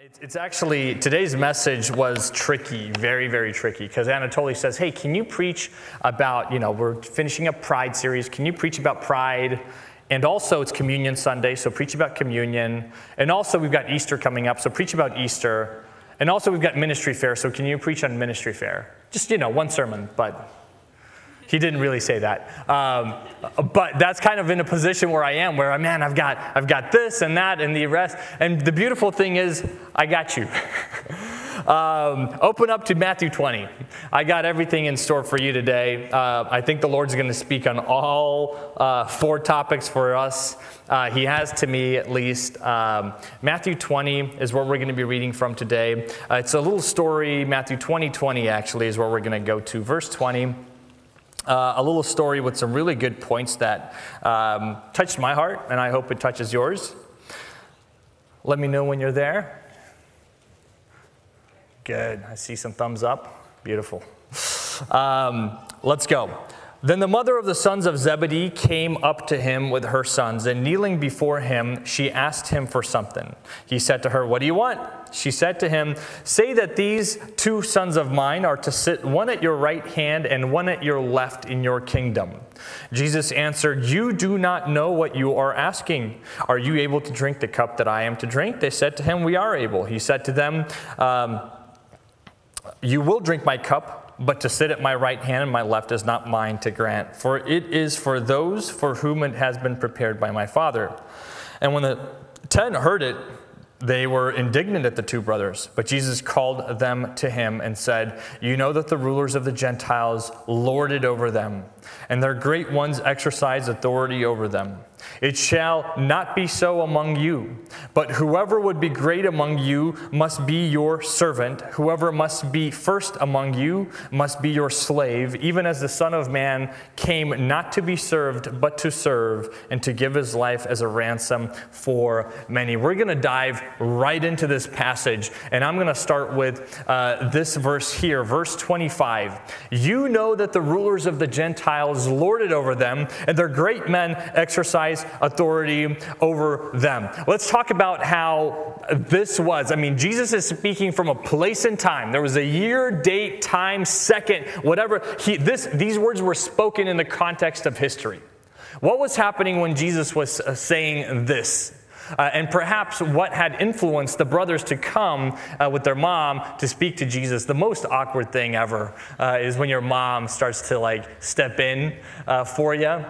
It's actually, today's message was tricky, very, very tricky, because Anatoly says, hey, can you preach about, we're finishing a Pride series, can you preach about Pride? And also it's Communion Sunday, so preach about communion. And also we've got Easter coming up, so preach about Easter. And also we've got Ministry Fair, so can you preach on Ministry Fair? Just, one sermon, but he didn't really say that. But that's kind of in a position where I am, where, man, I've got this and that and the rest. And the beautiful thing is, I got you. Open up to Matthew 20. I got everything in store for you today. I think the Lord's going to speak on all 4 topics for us. He has to me, at least. Matthew 20 is where we're going to be reading from today. It's a little story. Matthew 20, actually, is where we're going to go to. Verse 20. A little story with some really good points that touched my heart, and I hope it touches yours. Let me know when you're there. Good. I see some thumbs up. Beautiful. Let's go. Then the mother of the sons of Zebedee came up to him with her sons, and kneeling before him, she asked him for something. He said to her, "What do you want?" She said to him, "Say that these 2 sons of mine are to sit one at your right hand and one at your left in your kingdom." Jesus answered, "You do not know what you are asking. Are you able to drink the cup that I am to drink?" They said to him, "We are able." He said to them, "You will drink my cup, but to sit at my right hand and my left is not mine to grant, for it is for those for whom it has been prepared by my Father." And when the 10 heard it, they were indignant at the 2 brothers. But Jesus called them to him and said, "You know that the rulers of the Gentiles lord it over them, and their great ones exercise authority over them. It shall not be so among you, but whoever would be great among you must be your servant. Whoever must be first among you must be your slave, even as the Son of Man came not to be served, but to serve, and to give his life as a ransom for many." We're going to dive right into this passage, and I'm going to start with this verse here, verse 25. "You know that the rulers of the Gentiles lord it over them, and their great men exercise authority over them." Let's talk about how this was. Jesus is speaking from a place and time. There was a year, date, time, second, whatever. These words were spoken in the context of history. What was happening when Jesus was saying this? And perhaps what had influenced the brothers to come with their mom to speak to Jesus. The most awkward thing ever is when your mom starts to step in for you.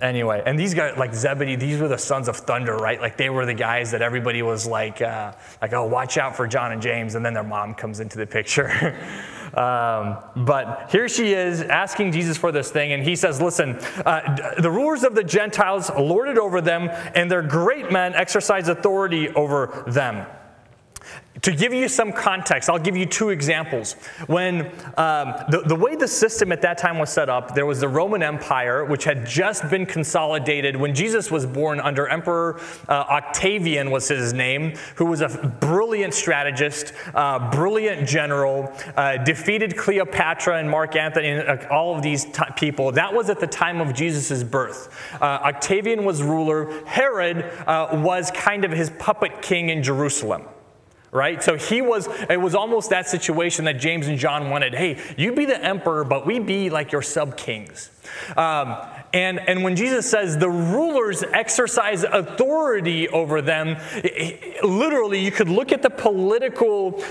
Anyway, and these guys, like Zebedee, these were the sons of thunder, right? They were the guys that everybody was oh, watch out for John and James, and then their mom comes into the picture. But here she is asking Jesus for this thing, and he says, listen, the rulers of the Gentiles lord it over them, and their great men exercise authority over them. To give you some context, I'll give you 2 examples. When the way the system at that time was set up, there was the Roman Empire, which had just been consolidated. When Jesus was born under Emperor Octavian was his name, who was a brilliant strategist, brilliant general, defeated Cleopatra and Mark Antony and all of these people. That was at the time of Jesus' birth. Octavian was ruler. Herod was kind of his puppet king in Jerusalem. Right? So it was almost that situation that James and John wanted. Hey, you be the emperor, but we be like your sub-kings. And when Jesus says the rulers exercise authority over them, literally you could look at the political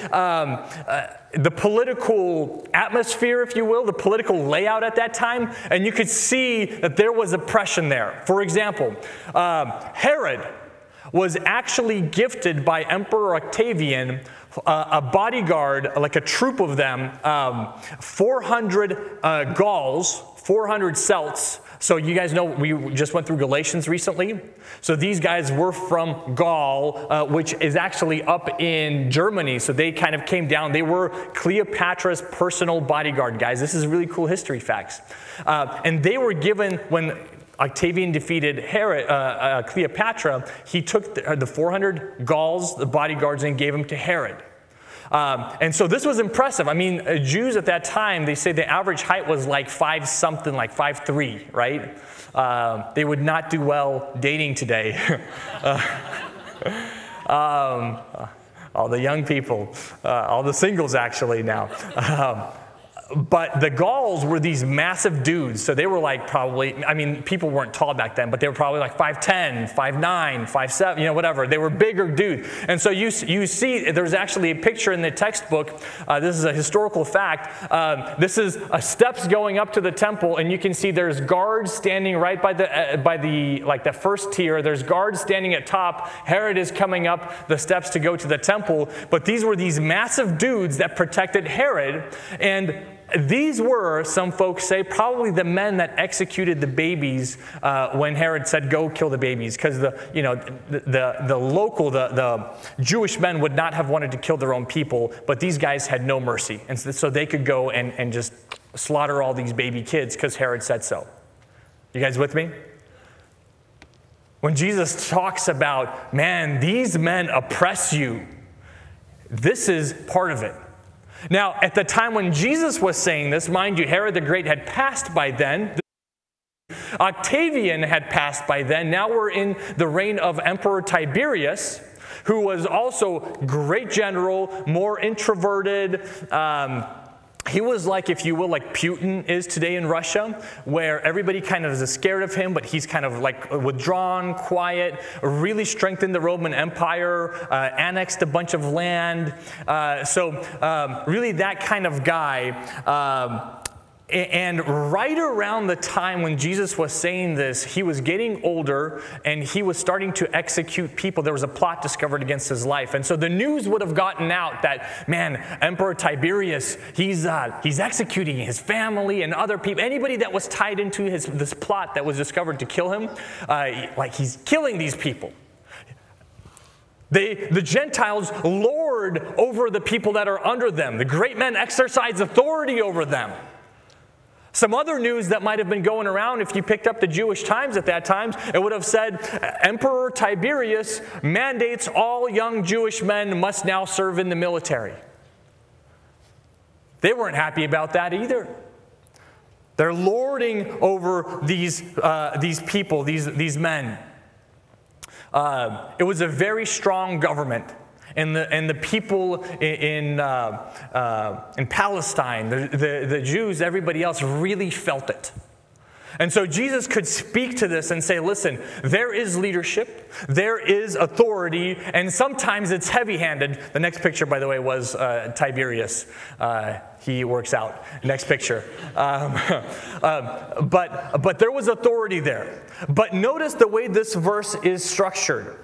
atmosphere, if you will, the political layout at that time, and you could see that there was oppression there. For example, Herod was actually gifted by Emperor Octavian a bodyguard, like a troop of them, 400 Gauls, 400 Celts. So you guys know we just went through Galatians recently. So these guys were from Gaul, which is actually up in Germany. So they kind of came down. They were Cleopatra's personal bodyguard, guys. This is really cool history facts. And they were given, when Octavian defeated Cleopatra, he took the 400 Gauls, the bodyguards, and gave them to Herod. And so this was impressive. Jews at that time, they say the average height was like 5'something, like 5'3", right? They would not do well dating today. All the young people, all the singles actually now. But the Gauls were these massive dudes. So they were like probably, I mean, people weren't tall back then, but they were probably like 5'10", 5'9", 5'7", whatever. They were bigger dudes. And so you see, there's actually a picture in the textbook. This is a historical fact. This is steps going up to the temple, and you can see there's guards standing right by the like the first tier. There's guards standing at top. Herod is coming up the steps to go to the temple. But these were these massive dudes that protected Herod, and these were, some folks say, probably the men that executed the babies when Herod said, "Go kill the babies," because the Jewish men would not have wanted to kill their own people, but these guys had no mercy, and so they could go and just slaughter all these baby kids because Herod said so. You guys with me? When Jesus talks about, man, these men oppress you, this is part of it. Now, at the time when Jesus was saying this, mind you, Herod the Great had passed by then. Octavian had passed by then. Now we're in the reign of Emperor Tiberius, who was also great general, more introverted. He was like, if you will, like Putin is today in Russia, where everybody kind of is scared of him, but he's kind of like withdrawn, quiet, really strengthened the Roman Empire, annexed a bunch of land. So really that kind of guy. And right around the time when Jesus was saying this, he was getting older and he was starting to execute people. There was a plot discovered against his life. And so the news would have gotten out that, man, Emperor Tiberius, he's executing his family and other people. Anybody that was tied into this plot that was discovered to kill him, like he's killing these people. The Gentiles lord over the people that are under them. The great men exercise authority over them. Some other news that might have been going around, if you picked up the Jewish Times at that time, it would have said, Emperor Tiberius mandates all young Jewish men must now serve in the military. They weren't happy about that either. They're lording over these people, these men. It was a very strong government. And the people in Palestine, the Jews, everybody else really felt it. And so Jesus could speak to this and say, listen, there is leadership, there is authority, and sometimes it's heavy-handed. The next picture, by the way, was Tiberius. He works out. Next picture. But there was authority there. But notice the way this verse is structured.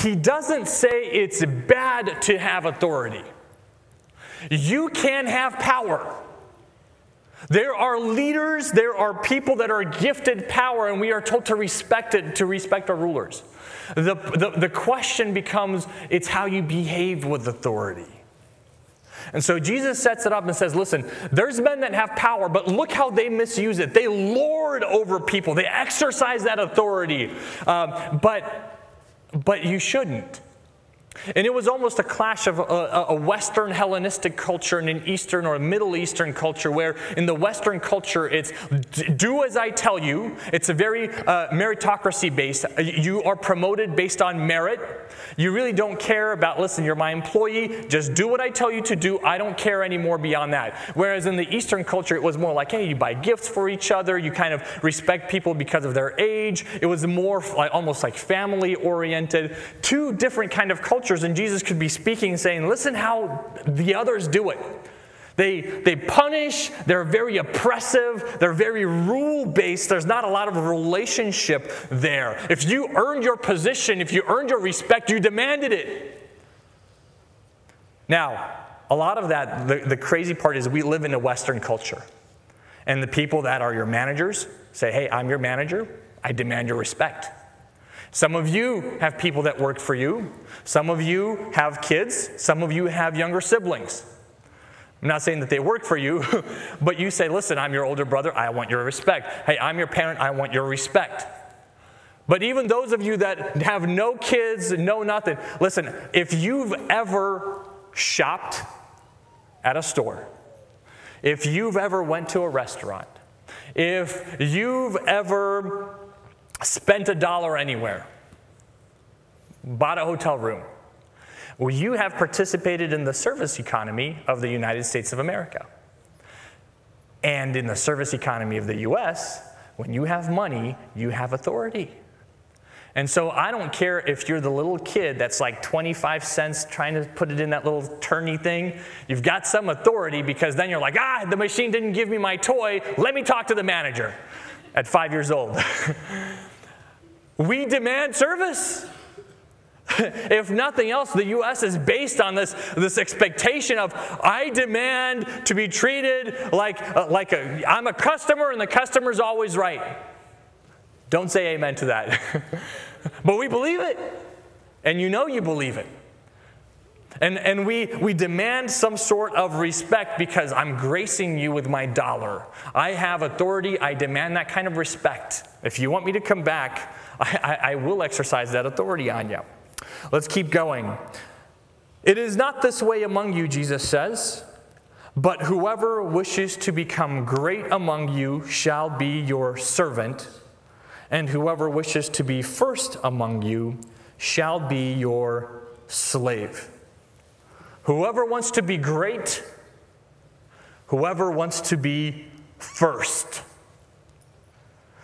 He doesn't say it's bad to have authority. You can have power. There are leaders, there are people that are gifted power, and we are told to respect it, to respect our rulers. The question becomes, it's how you behave with authority. And so Jesus sets it up and says, listen, there's men that have power, but look how they misuse it. They lord over people. They exercise that authority. But you shouldn't. And it was almost a clash of a Western Hellenistic culture and an Eastern or Middle Eastern culture, where in the Western culture it's do as I tell you. It's a very meritocracy based. You are promoted based on merit. You really don't care about, listen, you're my employee, just do what I tell you to do. I don't care anymore beyond that. Whereas in the Eastern culture, it was more like, hey, you buy gifts for each other. You kind of respect people because of their age. It was more like, almost like family oriented. Two different kind of cultures. And Jesus could be speaking and saying, listen how the others do it. They punish, they're very oppressive, they're very rule-based. There's not a lot of relationship there. If you earned your position, if you earned your respect, you demanded it. Now, a lot of that, the crazy part is we live in a Western culture. And the people that are your managers say, hey, I'm your manager, I demand your respect. Some of you have people that work for you. Some of you have kids. Some of you have younger siblings. I'm not saying that they work for you, but you say, listen, I'm your older brother, I want your respect. Hey, I'm your parent, I want your respect. But even those of you that have no kids, no nothing, listen, if you've ever shopped at a store, if you've ever went to a restaurant, if you've ever spent $1 anywhere, bought a hotel room. Well, you have participated in the service economy of the United States of America. And in the service economy of the U.S., when you have money, you have authority. And so I don't care if you're the little kid that's like 25 cents trying to put it in that little turny thing. You've got some authority because then you're like, the machine didn't give me my toy. Let me talk to the manager at 5 years old. We demand service. If nothing else, the U.S. is based on this expectation of, I demand to be treated like I'm a customer and the customer's always right. Don't say amen to that. But we believe it. And you know you believe it. And we demand some sort of respect because I'm gracing you with my dollar. I have authority. I demand that kind of respect. If you want me to come back, I will exercise that authority on you. Let's keep going. It is not this way among you, Jesus says, but whoever wishes to become great among you shall be your servant, and whoever wishes to be first among you shall be your slave. Whoever wants to be great, whoever wants to be first.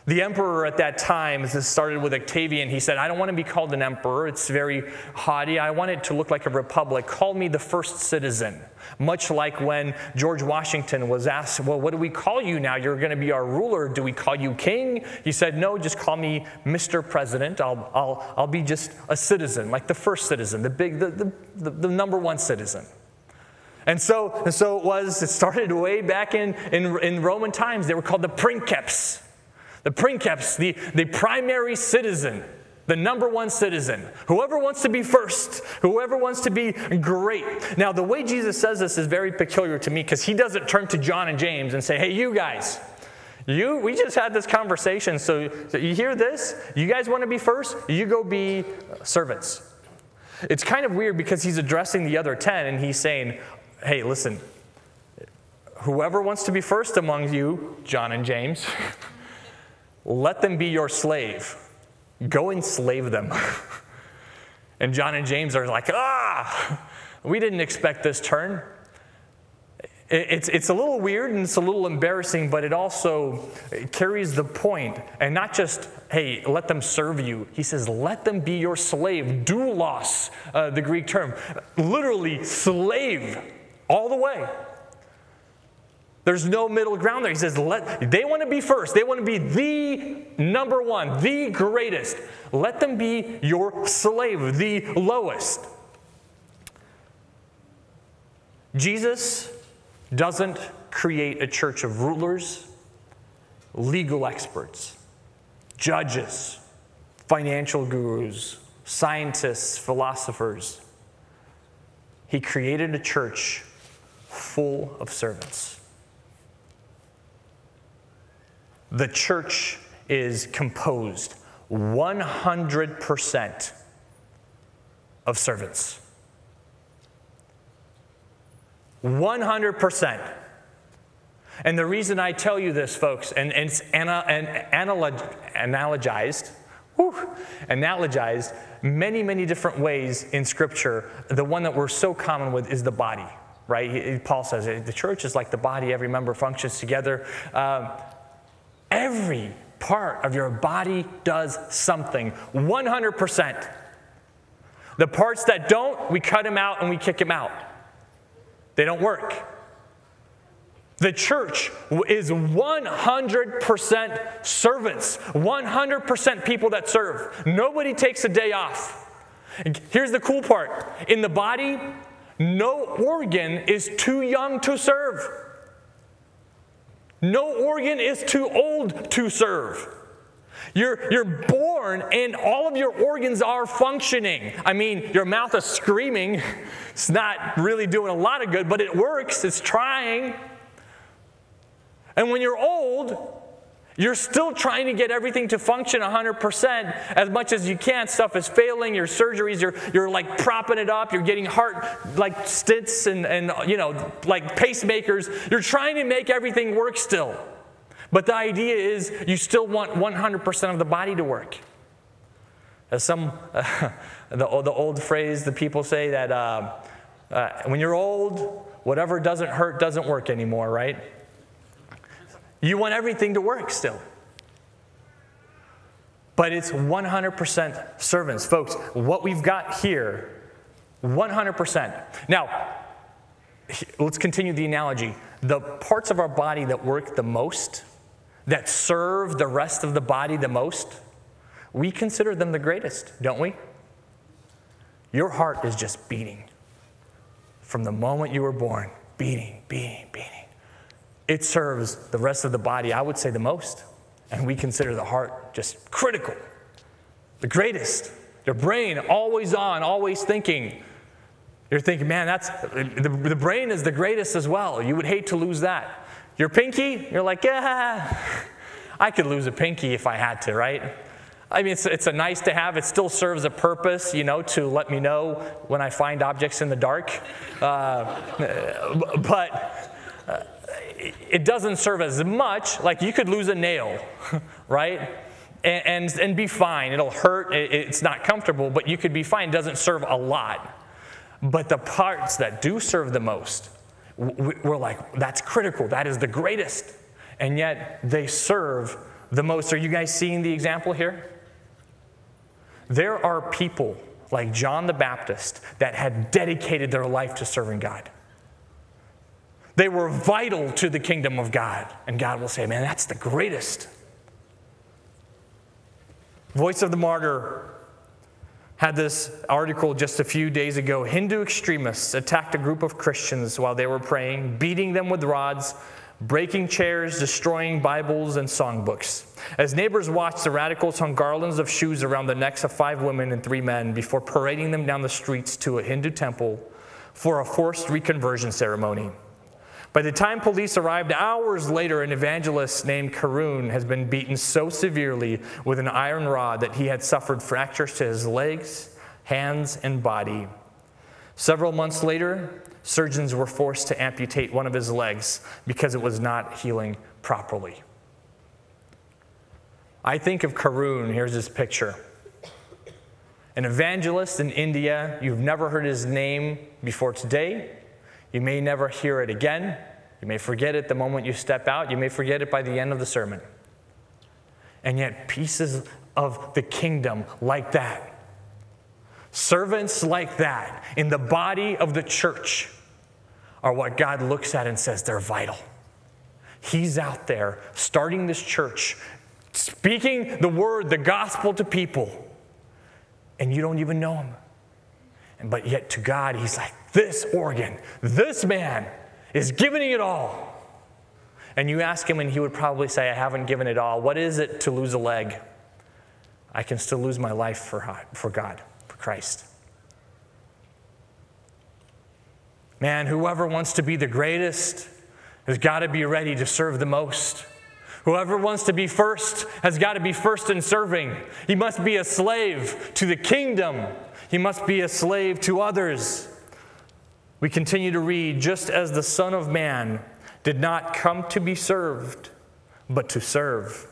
The emperor at that time, this started with Octavian, he said, I don't want to be called an emperor. It's very haughty. I want it to look like a republic. Call me the first citizen. Much like when George Washington was asked, well, what do we call you now? You're going to be our ruler. Do we call you king? He said, no, just call me Mr. President. I'll be just a citizen, like the first citizen, the number one citizen. And so it started way back in Roman times. They were called the princeps. The princeps, the primary citizen, the number one citizen. Whoever wants to be first, whoever wants to be great. Now, the way Jesus says this is very peculiar to me because he doesn't turn to John and James and say, hey, you guys, we just had this conversation, so you hear this? You guys want to be first? You go be servants. It's kind of weird because he's addressing the other 10 and he's saying, hey, listen, whoever wants to be first among you, John and James, let them be your slave. Go enslave them. And John and James are like, we didn't expect this turn. It's a little weird and it's a little embarrassing, but it also carries the point. And not just, hey, let them serve you. He says, let them be your slave. Doulos, the Greek term. Literally, slave all the way. There's no middle ground there. He says, they want to be first. They want to be the number one, the greatest. Let them be your slave, the lowest. Jesus doesn't create a church of rulers, legal experts, judges, financial gurus, scientists, philosophers. He created a church full of servants. The church is composed 100% of servants. 100%. And the reason I tell you this, folks, and it's analogized many, many different ways in Scripture. The one that we're so common with is the body, right? Paul says the church is like the body. Every member functions together. Every part of your body does something, 100%. The parts that don't, we cut them out and we kick them out. They don't work. The church is 100% servants, 100% people that serve. Nobody takes a day off. Here's the cool part. In the body, no organ is too young to serve. No organ is too old to serve. You're born and all of your organs are functioning. I mean, your mouth is screaming. It's not really doing a lot of good, but it works. It's trying. And when you're old, you're still trying to get everything to function 100% as much as you can. Stuff is failing. Your surgeries, you're like propping it up. You're getting heart like stents and like pacemakers. You're trying to make everything work still. But the idea is you still want 100% of the body to work. As the old phrase, the people say that when you're old, whatever doesn't hurt doesn't work anymore, right? You want everything to work still. But it's 100% servants. Folks, what we've got here, 100%. Now, let's continue the analogy. The parts of our body that work the most, that serve the rest of the body the most, we consider them the greatest, don't we? Your heart is just beating. From the moment you were born, beating, beating, beating. It serves the rest of the body, I would say, the most. And we consider the heart just critical, the greatest. Your brain always on, always thinking. You're thinking, man, the brain is the greatest as well. You would hate to lose that. Your pinky, you're like, yeah, I could lose a pinky if I had to, right? I mean, it's a nice to have. It still serves a purpose, to let me know when I find objects in the dark. But it doesn't serve as much. Like you could lose a nail, right? And be fine. It'll hurt. It's not comfortable, but you could be fine. It doesn't serve a lot. But the parts that do serve the most, we're like, that's critical. That is the greatest. And yet they serve the most. Are you guys seeing the example here? There are people like John the Baptist that had dedicated their life to serving God. They were vital to the kingdom of God. And God will say, man, that's the greatest. Voice of the Martyr had this article just a few days ago. Hindu extremists attacked a group of Christians while they were praying, beating them with rods, breaking chairs, destroying Bibles and songbooks. As neighbors watched, the radicals hung garlands of shoes around the necks of 5 women and 3 men before parading them down the streets to a Hindu temple for a forced reconversion ceremony. By the time police arrived hours later, an evangelist named Karun has been beaten so severely with an iron rod that he had suffered fractures to his legs, hands, and body. Several months later, surgeons were forced to amputate one of his legs because it was not healing properly. I think of Karun. Here's his picture. An evangelist in India. You've never heard his name before today. You may never hear it again. You may forget it the moment you step out. You may forget it by the end of the sermon. And yet pieces of the kingdom like that, servants like that in the body of the church are what God looks at and says they're vital. He's out there starting this church, speaking the word, the gospel to people, and you don't even know him. But yet to God, he's like, this organ, this man is giving it all. And you ask him and he would probably say, I haven't given it all. What is it to lose a leg? I can still lose my life for God, for Christ. Man, whoever wants to be the greatest has got to be ready to serve the most. Whoever wants to be first has got to be first in serving. He must be a slave to the kingdom. He must be a slave to others. We continue to read, just as the Son of Man did not come to be served, but to serve,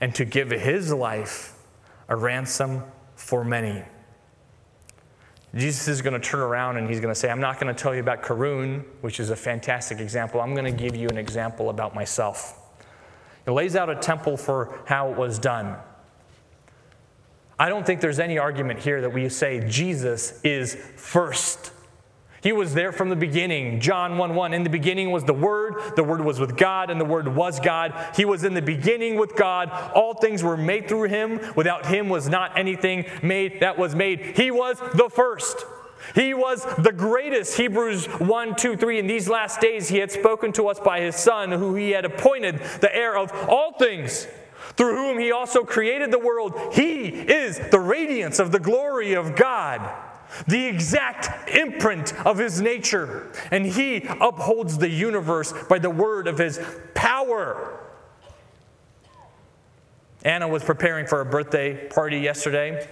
and to give his life a ransom for many. Jesus is going to turn around and he's going to say, I'm not going to tell you about Karun, which is a fantastic example. I'm going to give you an example about myself. He lays out a temple for how it was done. I don't think there's any argument here that we say Jesus is first. He was there from the beginning. John 1:1, in the beginning was the Word was with God, and the Word was God. He was in the beginning with God. All things were made through him. Without him was not anything made that was made. He was the first. He was the greatest. Hebrews 1:2-3, in these last days he had spoken to us by his Son, who he had appointed the heir of all things, through whom he also created the world. He is the radiance of the glory of God, the exact imprint of his nature, and he upholds the universe by the word of his power. Anna was preparing for a birthday party yesterday.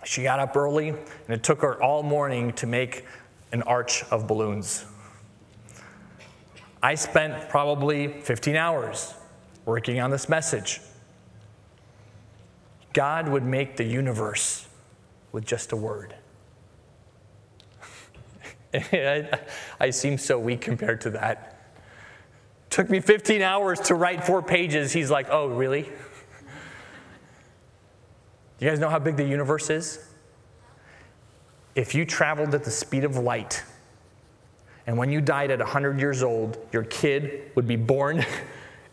She got up early, and it took her all morning to make an arch of balloons. I spent probably 15 hours working on this message. God would make the universe with just a word. I seem so weak compared to that. Took me 15 hours to write 4 pages. He's like, oh, really? You guys know how big the universe is? If you traveled at the speed of light, and when you died at 100 years old, your kid would be born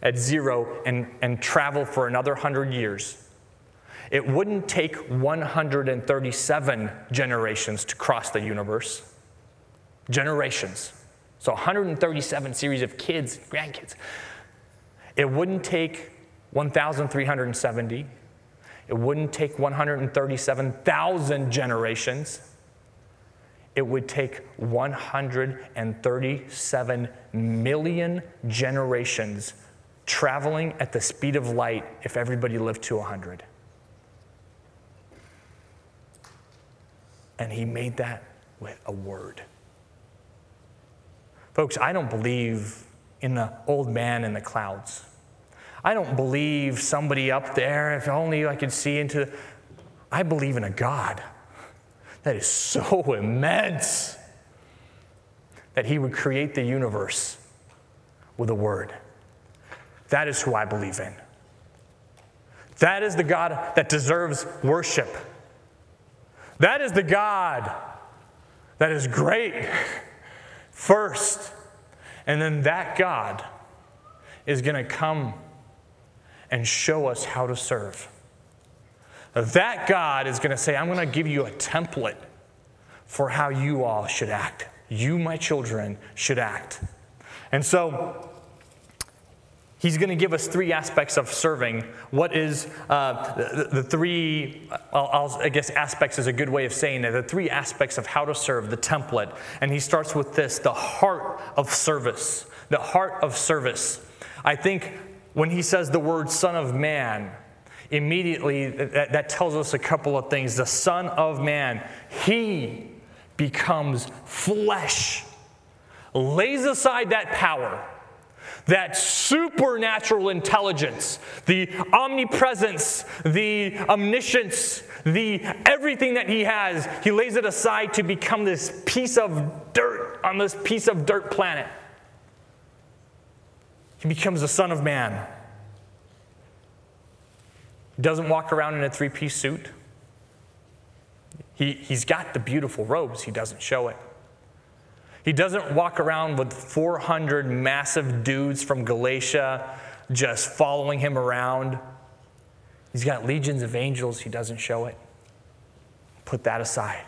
at 0 and travel for another 100 years, it wouldn't take 137 generations to cross the universe. Generations. So 137 series of kids, grandkids. It wouldn't take 1,370. It wouldn't take 137,000 generations. It would take 137 million generations traveling at the speed of light if everybody lived to 100. And he made that with a word. Folks, I don't believe in the old man in the clouds. I don't believe somebody up there, if only I could see into. I believe in a God that is so immense that he would create the universe with a word. That is who I believe in. That is the God that deserves worship. That is the God that is great first. And then that God is going to come and show us how to serve. That God is going to say, I'm going to give you a template for how you all should act. You, my children, should act. And so he's going to give us 3 aspects of serving. What is the 3, I guess aspects is a good way of saying it, the 3 aspects of how to serve, the template. And he starts with this, the heart of service. The heart of service. I think when he says the word Son of Man, immediately that tells us a couple of things. The Son of Man, he becomes flesh, lays aside that power, that supernatural intelligence, the omnipresence, the omniscience, the everything that he has, he lays it aside to become this piece of dirt on this piece of dirt planet. He becomes the Son of Man. He doesn't walk around in a 3-piece suit. He's got the beautiful robes. He doesn't show it. He doesn't walk around with 400 massive dudes from Galatia just following him around. He's got legions of angels. He doesn't show it. Put that aside.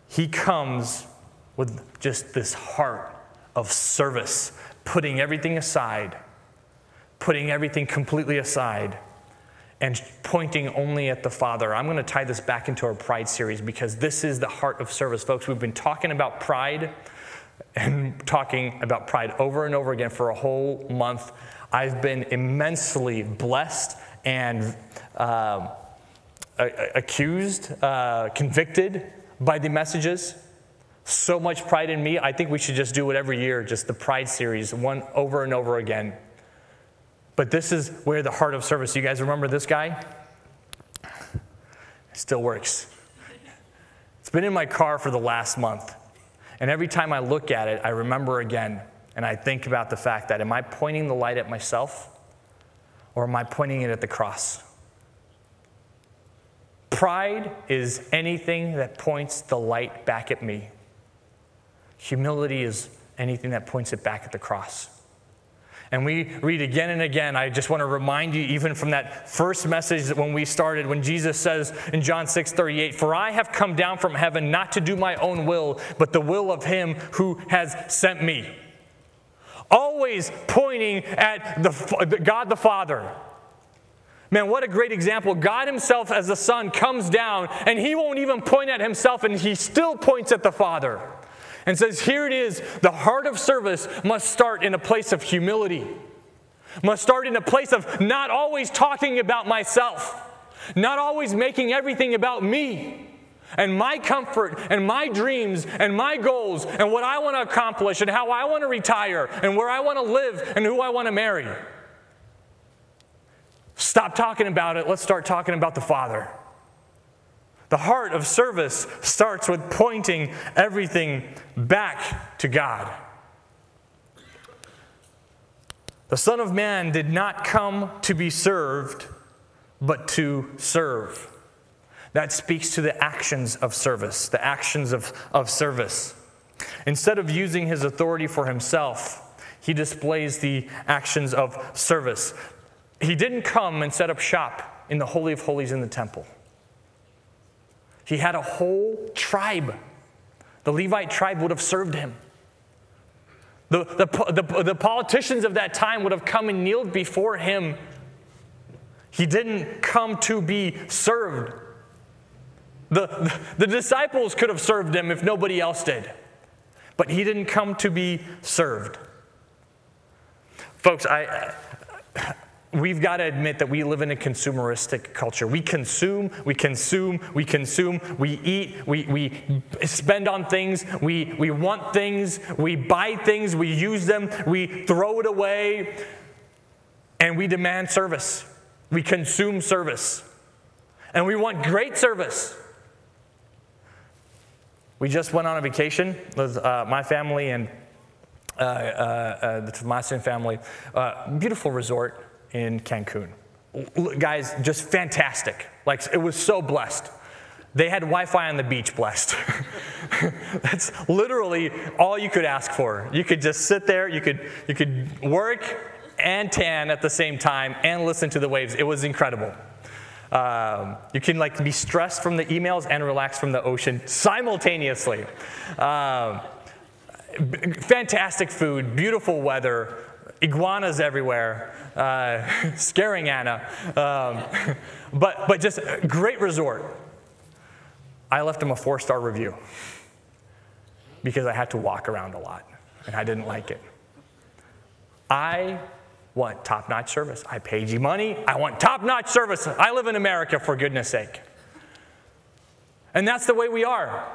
He comes with just this heart of service, putting everything aside, putting everything completely aside, and pointing only at the Father. I'm going to tie this back into our Pride series because this is the heart of service. Folks, we've been talking about pride and talking about pride over and over again for a whole month. I've been immensely blessed and accused, convicted by the messages. So much pride in me. I think we should just do it every year, just the Pride series, one over and over again. But this is where the heart of service. You guys remember this guy? It still works. It's been in my car for the last month. And every time I look at it, I remember again. And I think about the fact that, am I pointing the light at myself? Or am I pointing it at the cross? Pride is anything that points the light back at me. Humility is anything that points it back at the cross. And we read again and again, I just want to remind you, even from that first message when we started, when Jesus says in John 6:38, "For I have come down from heaven not to do my own will, but the will of him who has sent me." Always pointing at God the Father. Man, what a great example. God himself as the Son comes down, and he won't even point at himself, and he still points at the Father. And says, here it is, the heart of service must start in a place of humility. Must start in a place of not always talking about myself. Not always making everything about me. And my comfort, and my dreams, and my goals, and what I want to accomplish, and how I want to retire, and where I want to live, and who I want to marry. Stop talking about it. Let's start talking about the Father. The heart of service starts with pointing everything back to God. The Son of Man did not come to be served, but to serve. That speaks to the actions of service, the actions of service. Instead of using his authority for himself, he displays the actions of service. He didn't come and set up shop in the Holy of Holies in the temple. He had a whole tribe. The Levite tribe would have served him. The politicians of that time would have come and kneeled before him. He didn't come to be served. The disciples could have served him if nobody else did. But he didn't come to be served. Folks, we've got to admit that we live in a consumeristic culture. We consume, we eat, we spend on things, we want things, we buy things, we use them, we throw it away, and we demand service. We consume service. And we want great service. We just went on a vacation with my family and the Tomasian family. Beautiful resort in Cancun. Guys, just fantastic. Like, it was so blessed. They had Wi-Fi on the beach, blessed. That's literally all you could ask for. You could just sit there, you could work and tan at the same time and listen to the waves. It was incredible. You can be stressed from the emails and relax from the ocean simultaneously. Fantastic food, beautiful weather, iguanas everywhere, scaring Anna, but just a great resort. I left them a 4-star review because I had to walk around a lot and I didn't like it. I want top-notch service. I paid you money. I want top-notch service. I live in America, for goodness sake. And that's the way we are.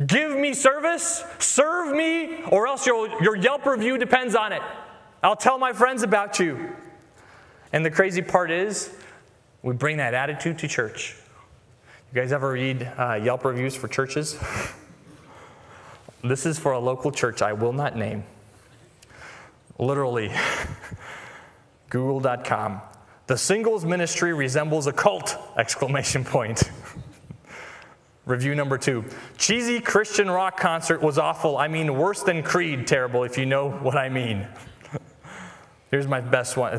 Give me service, serve me, or else your Yelp review depends on it. I'll tell my friends about you. And the crazy part is, we bring that attitude to church. You guys ever read Yelp reviews for churches? This is for a local church I will not name. Literally, Google.com. The singles ministry resembles a cult! Exclamation point. Review number 2. Cheesy Christian rock concert was awful. I mean, worse than Creed terrible, if you know what I mean. Here's my best one.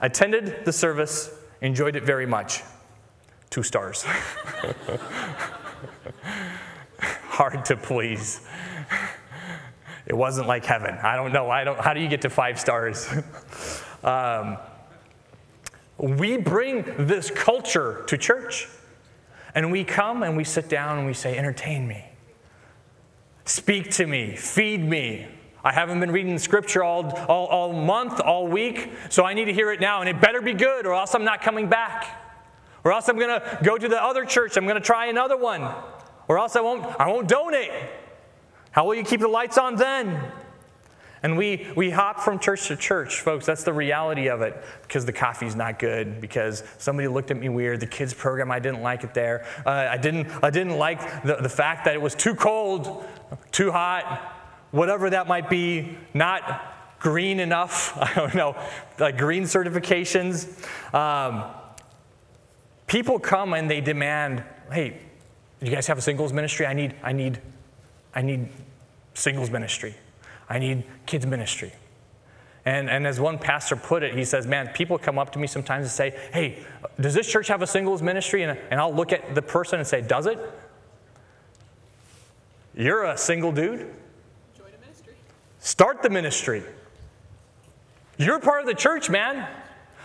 Attended the service, enjoyed it very much. 2 stars. Hard to please. It wasn't like heaven. I don't know. How do you get to 5 stars? We bring this culture to church. And we come and we sit down and we say, entertain me. Speak to me. Feed me. I haven't been reading Scripture all month, all week, so I need to hear it now. And it better be good or else I'm not coming back. Or else I'm going to go to the other church. I'm going to try another one. Or else I won't donate. How will you keep the lights on then? And we hop from church to church, folks. That's the reality of it. Because the coffee's not good. Because somebody looked at me weird. The kids program, I didn't like it there. I didn't like the fact that it was too cold, too hot, whatever that might be. Not green enough. I don't know. Like green certifications. People come and they demand, hey, you guys have a singles ministry? I need singles ministry. I need kids ministry. And as one pastor put it, he says, man, people come up to me sometimes and say, hey, does this church have a singles ministry? And I'll look at the person and say, does it? You're a single dude? Join a ministry. Start the ministry. You're part of the church, man.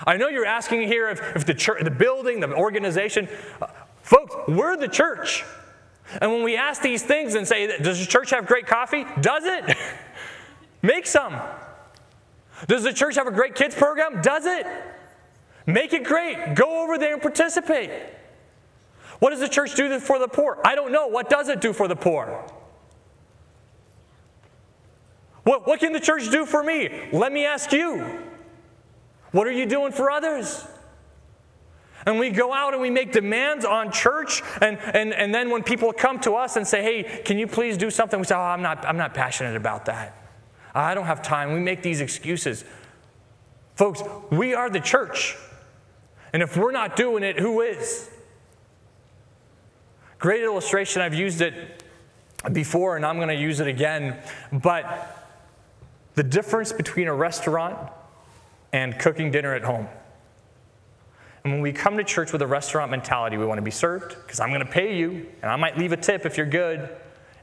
I know you're asking here if the church, the building, the organization. Folks, we're the church. And when we ask these things and say, does the church have great coffee? Does it? Make some. Does the church have a great kids program? Does it? Make it great. Go over there and participate. What does the church do for the poor? I don't know. What does it do for the poor? What can the church do for me? Let me ask you. What are you doing for others? And we go out and we make demands on church, and then when people come to us and say, hey, can you please do something? We say, oh, I'm not passionate about that. I don't have time. We make these excuses. Folks, we are the church. And if we're not doing it, who is? Great illustration. I've used it before, and I'm going to use it again. But the difference between a restaurant and cooking dinner at home. And when we come to church with a restaurant mentality, we want to be served because I'm going to pay you, and I might leave a tip if you're good.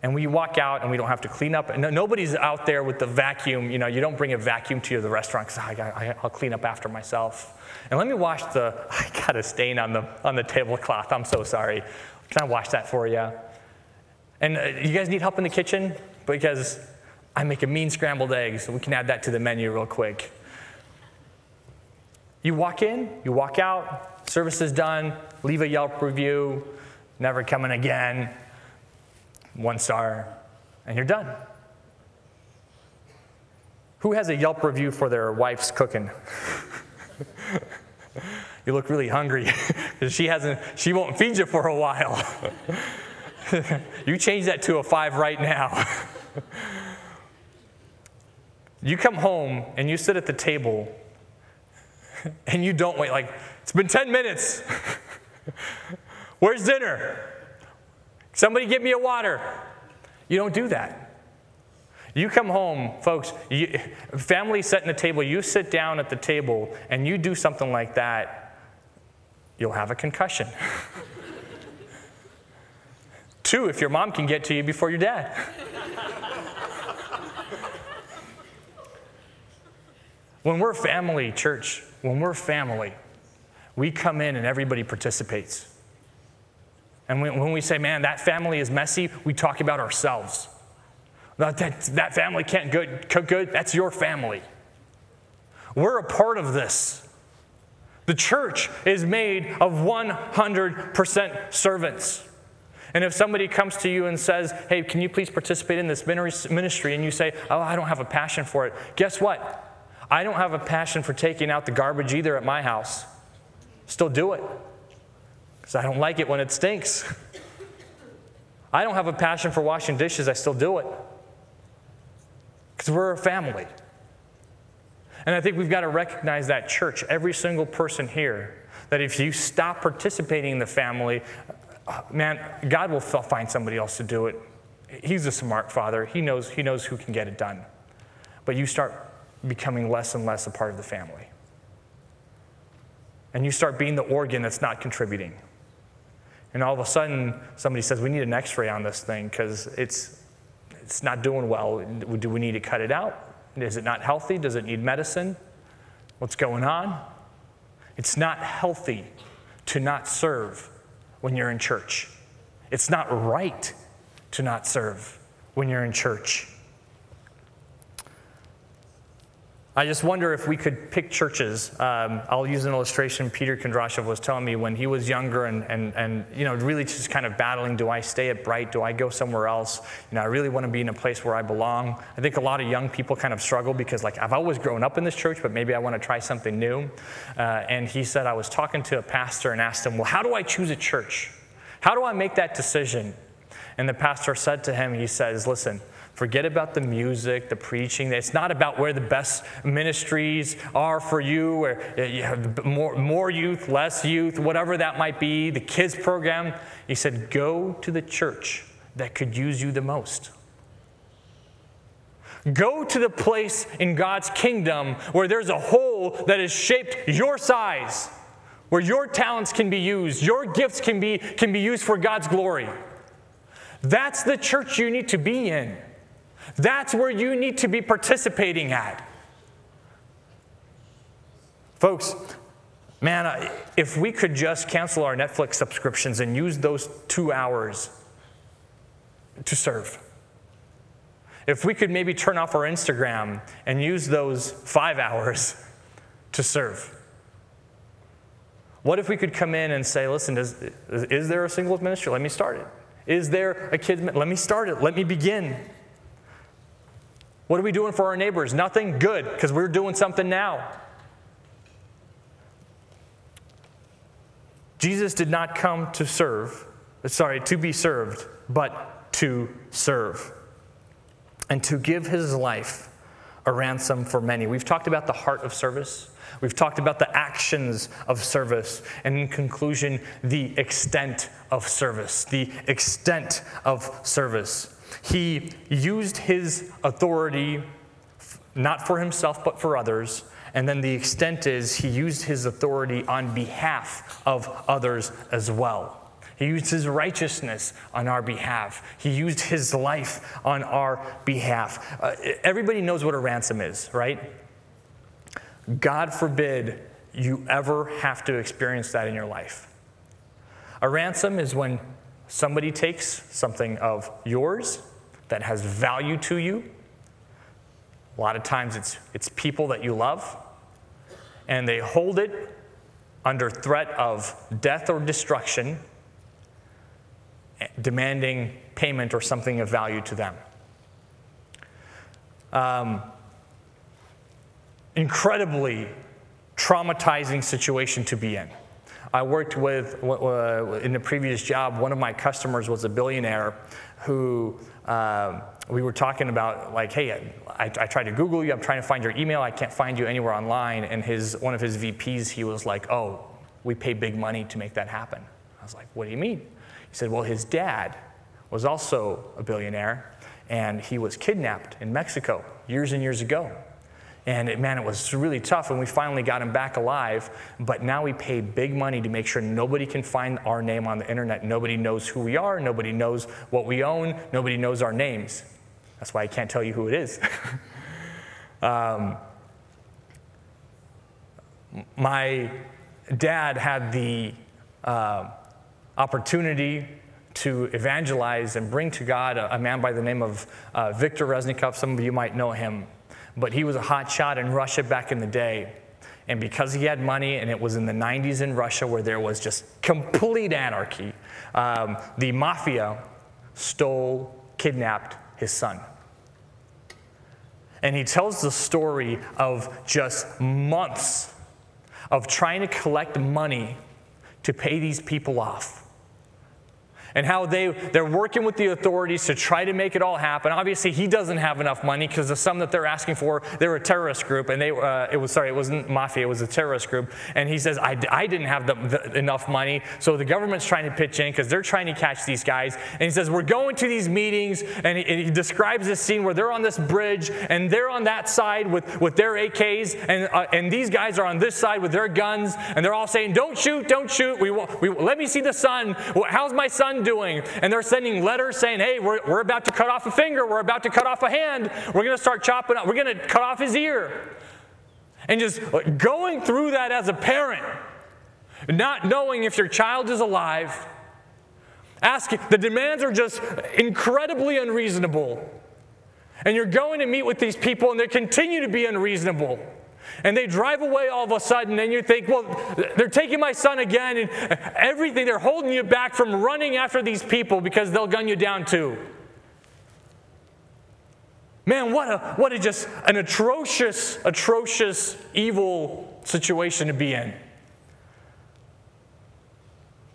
And we walk out, and we don't have to clean up. And nobody's out there with the vacuum. You don't bring a vacuum to the restaurant because I'll clean up after myself. And let me wash I got a stain on the tablecloth. I'm so sorry. Can I wash that for you? And you guys need help in the kitchen? Because I make a mean scrambled egg, so we can add that to the menu real quick. You walk in, you walk out, service is done, leave a Yelp review, never coming again, 1 star, and you're done. Who has a Yelp review for their wife's cooking? You look really hungry because she won't feed you for a while. You change that to a 5 right now. You come home and you sit at the table and you don't wait. Like, it's been 10 minutes. Where's dinner? Somebody get me a water. You don't do that. You come home, folks, family setting the table, you sit down at the table and you do something like that, you'll have a concussion. 2, if your mom can get to you before your dad. When we're family, church, when we're family, we come in and everybody participates. And when we say, man, that family is messy, we talk about ourselves. That family can't cook good, that's your family. We're a part of this. The church is made of 100% servants. And if somebody comes to you and says, hey, can you please participate in this ministry? And you say, oh, I don't have a passion for it. Guess what? I don't have a passion for taking out the garbage either at my house. Still do it. Because I don't like it when it stinks. I don't have a passion for washing dishes. I still do it. Because we're a family. And I think we've got to recognize that, church, every single person here, that if you stop participating in the family, man, God will find somebody else to do it. He's a smart father. He knows who can get it done. But you start becoming less and less a part of the family. And you start being the organ that's not contributing. And all of a sudden, somebody says, we need an x-ray on this thing because it's not doing well. Do we need to cut it out? Is it not healthy? Does it need medicine? What's going on? It's not healthy to not serve when you're in church. It's not right to not serve when you're in church. I just wonder if we could pick churches. I'll use an illustration Peter Kondrashov was telling me when he was younger and really just kind of battling, do I stay at Bryte? Do I go somewhere else? I really want to be in a place where I belong. I think a lot of young people kind of struggle because I've always grown up in this church, but maybe I want to try something new. And he said, I was talking to a pastor and asked him, well, how do I choose a church? How do I make that decision? And the pastor said to him, he says, listen, forget about the music, the preaching. It's not about where the best ministries are for you, or you have more youth, less youth, whatever that might be, the kids program. He said, go to the church that could use you the most. Go to the place in God's kingdom where there's a hole that is shaped your size, where your talents can be used, your gifts can be used for God's glory. That's the church you need to be in. That's where you need to be participating at. Folks, man, if we could just cancel our Netflix subscriptions and use those 2 hours to serve. If we could maybe turn off our Instagram and use those 5 hours to serve. What if we could come in and say, listen, is there a singles ministry? Let me start it. Is there a kids ministry? Let me start it. Let me begin. What are we doing for our neighbors? Nothing? Good, because we're doing something now. Jesus did not come to to be served, but to serve, and to give his life a ransom for many. We've talked about the heart of service. We've talked about the actions of service. And in conclusion, the extent of service. The extent of service. He used his authority not for himself, but for others. And then the extent is he used his authority on behalf of others as well. He used his righteousness on our behalf. He used his life on our behalf. Everybody knows what a ransom is, right? God forbid you ever have to experience that in your life. A ransom is when somebody takes something of yours that has value to you. A lot of times it's people that you love, and they hold it under threat of death or destruction, demanding payment or something of value to them. Incredibly traumatizing situation to be in. I worked with, in a previous job, one of my customers was a billionaire who we were talking about, like, hey, I tried to Google you, I'm trying to find your email, I can't find you anywhere online. And one of his VPs, he was like, oh, we pay big money to make that happen. I was like, what do you mean? He said, well, his dad was also a billionaire, and he was kidnapped in Mexico years and years ago. And it was really tough, and we finally got him back alive, but now we pay big money to make sure nobody can find our name on the internet. Nobody knows who we are, nobody knows what we own, nobody knows our names. That's why I can't tell you who it is. My dad had the opportunity to evangelize and bring to God a man by the name of Viktor Reznikov. Some of you might know him. But he was a hot shot in Russia back in the day. And because he had money, and it was in the 90s in Russia where there was just complete anarchy, the mafia kidnapped his son. And he tells the story of just months of trying to collect money to pay these people off. And how they're working with the authorities to try to make it all happen. Obviously, he doesn't have enough money because the sum that they're asking for, they're a terrorist group, and it wasn't mafia, it was a terrorist group. And he says, I didn't have enough money, so the government's trying to pitch in because they're trying to catch these guys. And he says, we're going to these meetings, and he describes this scene where they're on this bridge, and they're on that side with their AKs, and these guys are on this side with their guns, and they're all saying, don't shoot, don't shoot. Let me see the son. How's my son doing? And they're sending letters saying, hey, we're about to cut off a finger, we're about to cut off a hand, we're going to start chopping up, we're going to cut off his ear. And just going through that as a parent, not knowing if your child is alive, asking, the demands are just incredibly unreasonable. And you're going to meet with these people and they continue to be unreasonable. And they drive away all of a sudden, and you think, well, they're taking my son again, and everything, they're holding you back from running after these people because they'll gun you down too. Man, what a just an atrocious, evil situation to be in.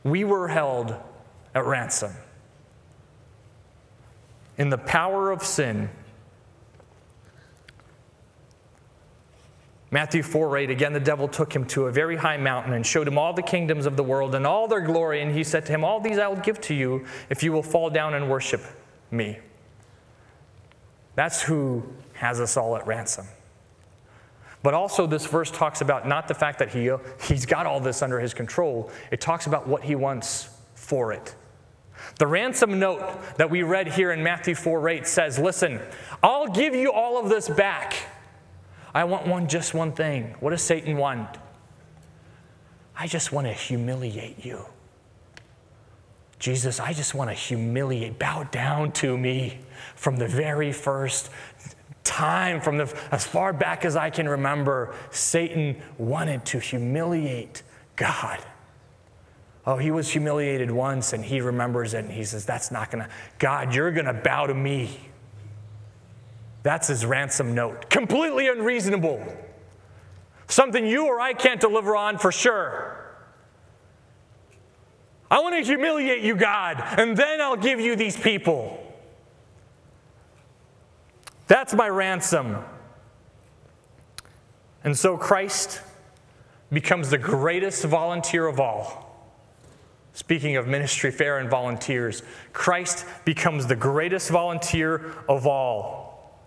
We were held at ransom. In the power of sin, Matthew 4:8, again, the devil took him to a very high mountain and showed him all the kingdoms of the world and all their glory. And he said to him, all these I will give to you if you will fall down and worship me. That's who has us all at ransom. But also this verse talks about not the fact that he's got all this under his control. It talks about what he wants for it. The ransom note that we read here in Matthew 4:8 says, listen, I'll give you all of this back. I want just one thing. What does Satan want? I just want to humiliate you. Jesus, I just want to humiliate, bow down to me from the very first time, as far back as I can remember. Satan wanted to humiliate God. Oh, he was humiliated once and he remembers it and he says, that's not going to, God, you're going to bow to me. That's his ransom note. Completely unreasonable. Something you or I can't deliver on for sure. I want to humiliate you, God, and then I'll give you these people. That's my ransom. And so Christ becomes the greatest volunteer of all. Speaking of ministry fair and volunteers, Christ becomes the greatest volunteer of all.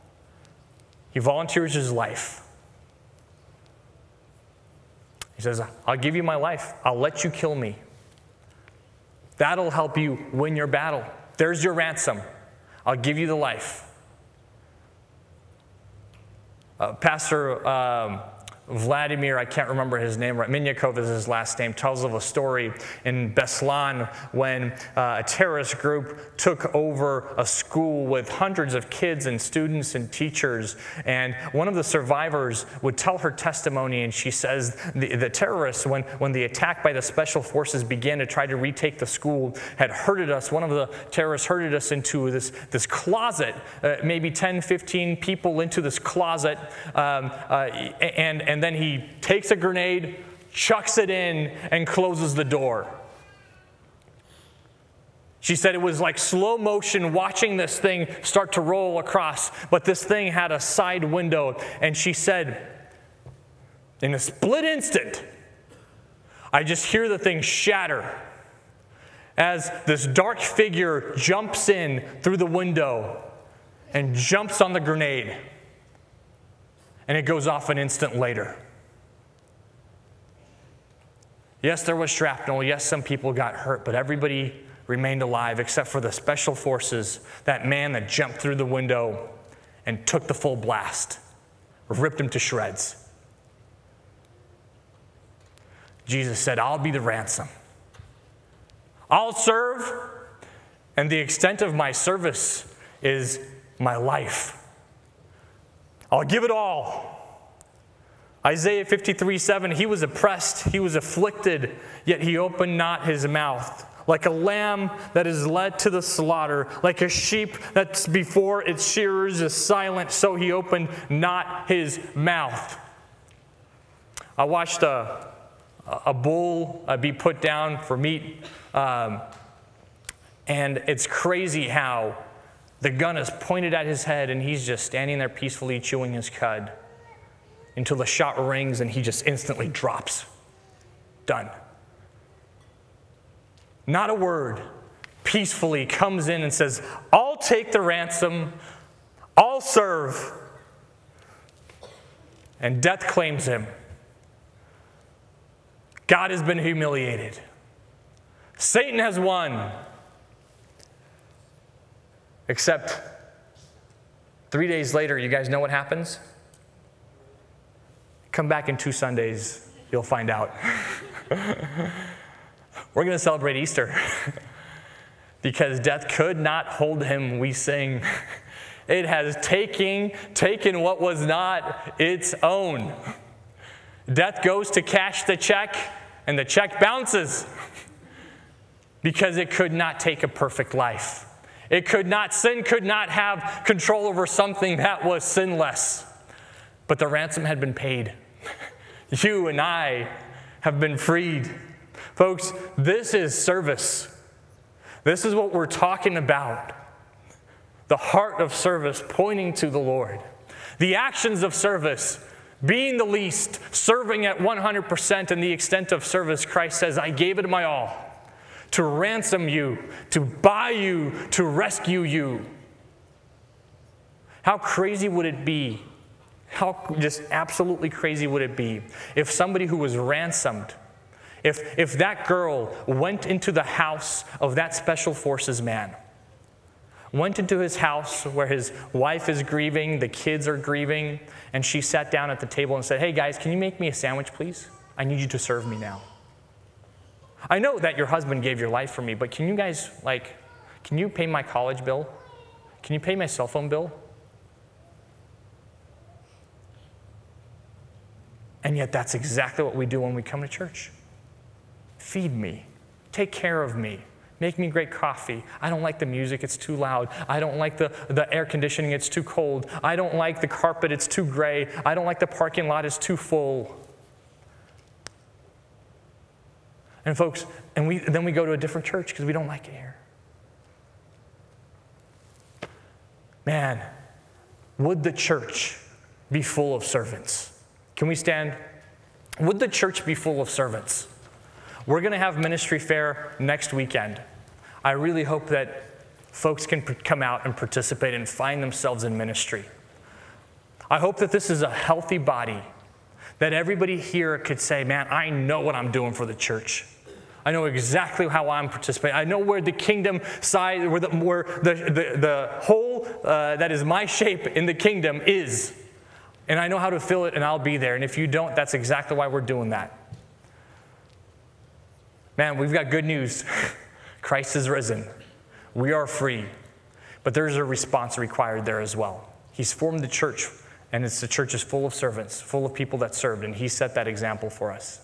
He volunteers his life. He says, I'll give you my life. I'll let you kill me. That'll help you win your battle. There's your ransom. I'll give you the life. Pastor Vladimir, I can't remember his name, right? Minyakov is his last name, tells of a story in Beslan when a terrorist group took over a school with hundreds of kids and students and teachers. And one of the survivors would tell her testimony, and she says the terrorists, when the attack by the special forces began to try to retake the school, had herded us. One of the terrorists herded us into this closet, maybe 10, 15 people into this closet, and then he takes a grenade, chucks it in, and closes the door. She said it was like slow motion watching this thing start to roll across, but this thing had a side window, and she said, in a split instant, I just hear the thing shatter as this dark figure jumps in through the window and jumps on the grenade. And it goes off an instant later. Yes, there was shrapnel. Yes, some people got hurt, but everybody remained alive except for the special forces, that man that jumped through the window and took the full blast, ripped him to shreds. Jesus said, I'll be the ransom. I'll serve, and the extent of my service is my life. I'll give it all. Isaiah 53:7, he was oppressed, he was afflicted, yet he opened not his mouth. Like a lamb that is led to the slaughter, like a sheep that's before its shearers is silent, so he opened not his mouth. I watched a bull be put down for meat, and it's crazy how the gun is pointed at his head, and he's just standing there peacefully chewing his cud until the shot rings and he just instantly drops. Done. Not a word. Peacefully comes in and says, I'll take the ransom. I'll serve. And death claims him. God has been humiliated. Satan has won. Except 3 days later, you guys know what happens? Come back in 2 Sundays, you'll find out. We're going to celebrate Easter because death could not hold him, we sing. It has taken what was not its own. Death goes to cash the check, and the check bounces because it could not take a perfect life. Sin could not have control over something that was sinless. But the ransom had been paid. You and I have been freed. Folks, this is service. This is what we're talking about. The heart of service pointing to the Lord. The actions of service, being the least, serving at 100%, and the extent of service, Christ says, I gave it my all. To ransom you, to buy you, to rescue you. How crazy would it be? How just absolutely crazy would it be if somebody who was ransomed, if that girl went into the house of that special forces man, went into his house where his wife is grieving, the kids are grieving, and she sat down at the table and said, hey guys, can you make me a sandwich, please? I need you to serve me now. I know that your husband gave your life for me, but can you guys, can you pay my college bill? Can you pay my cell phone bill? And yet that's exactly what we do when we come to church. Feed me. Take care of me. Make me great coffee. I don't like the music, it's too loud. I don't like the air conditioning, it's too cold. I don't like the carpet, it's too gray. I don't like the parking lot, it's too full. And folks, then we go to a different church because we don't like it here. Man, would the church be full of servants? Can we stand? Would the church be full of servants? We're going to have ministry fair next weekend. I really hope that folks can come out and participate and find themselves in ministry. I hope that this is a healthy body, that everybody here could say, man, I know what I'm doing for the church. I know exactly how I'm participating. I know where the kingdom side, where the hole that is my shape in the kingdom is. And I know how to fill it, and I'll be there. And if you don't, that's exactly why we're doing that. Man, we've got good news. Christ is risen. We are free. But there's a response required there as well. He's formed the church, and the church is full of servants, full of people that served, and he set that example for us.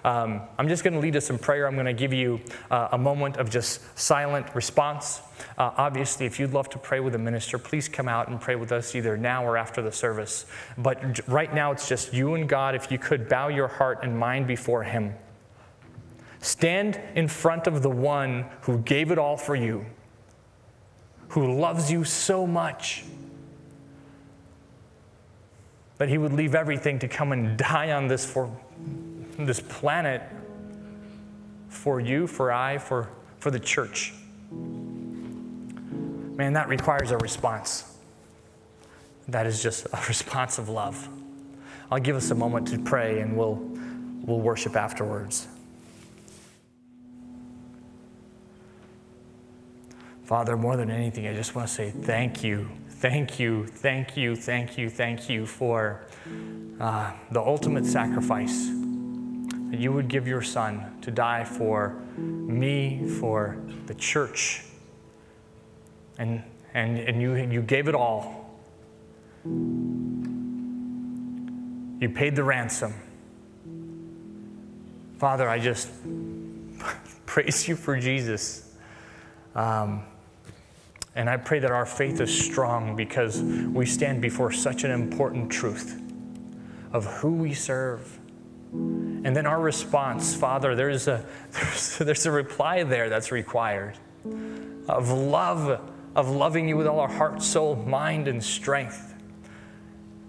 I'm just going to lead us in prayer. I'm going to give you a moment of just silent response. Obviously, if you'd love to pray with a minister, please come out and pray with us either now or after the service. But right now, it's just you and God. If you could bow your heart and mind before him. Stand in front of the one who gave it all for you, who loves you so much that he would leave everything to come and die on this planet for you, for the church. Man, that requires a response. That is just a response of love. I'll give us a moment to pray, and we'll worship afterwards. Father, more than anything, I just want to say thank you. Thank you, thank you, thank you, thank you for the ultimate sacrifice, that you would give your son to die for me, for the church. And you gave it all. You paid the ransom. Father, I just praise you for Jesus. And I pray that our faith is strong because we stand before such an important truth of who we serve. And then our response, Father, there's a reply there that's required of love, of loving you with all our heart, soul, mind, and strength.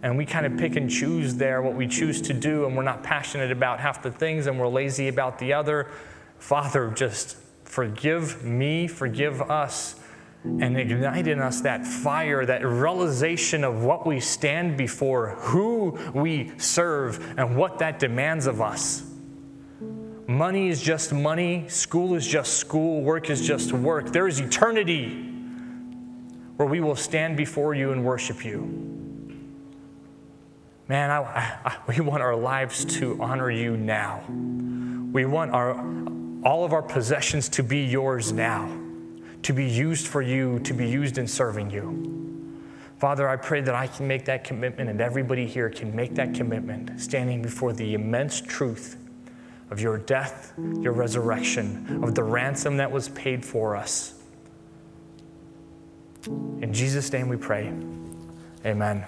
And we kind of pick and choose there what we choose to do, and we're not passionate about half the things, and we're lazy about the other. Father, just forgive me, forgive us, and ignite in us that fire, that realization of what we stand before, who we serve, and what that demands of us. Money is just money. School is just school. Work is just work. There is eternity where we will stand before you and worship you. Man, we want our lives to honor you now. We want all of our possessions to be yours now, to be used for you, to be used in serving you. Father, I pray that I can make that commitment and everybody here can make that commitment, standing before the immense truth of your death, your resurrection, of the ransom that was paid for us. In Jesus' name we pray. Amen.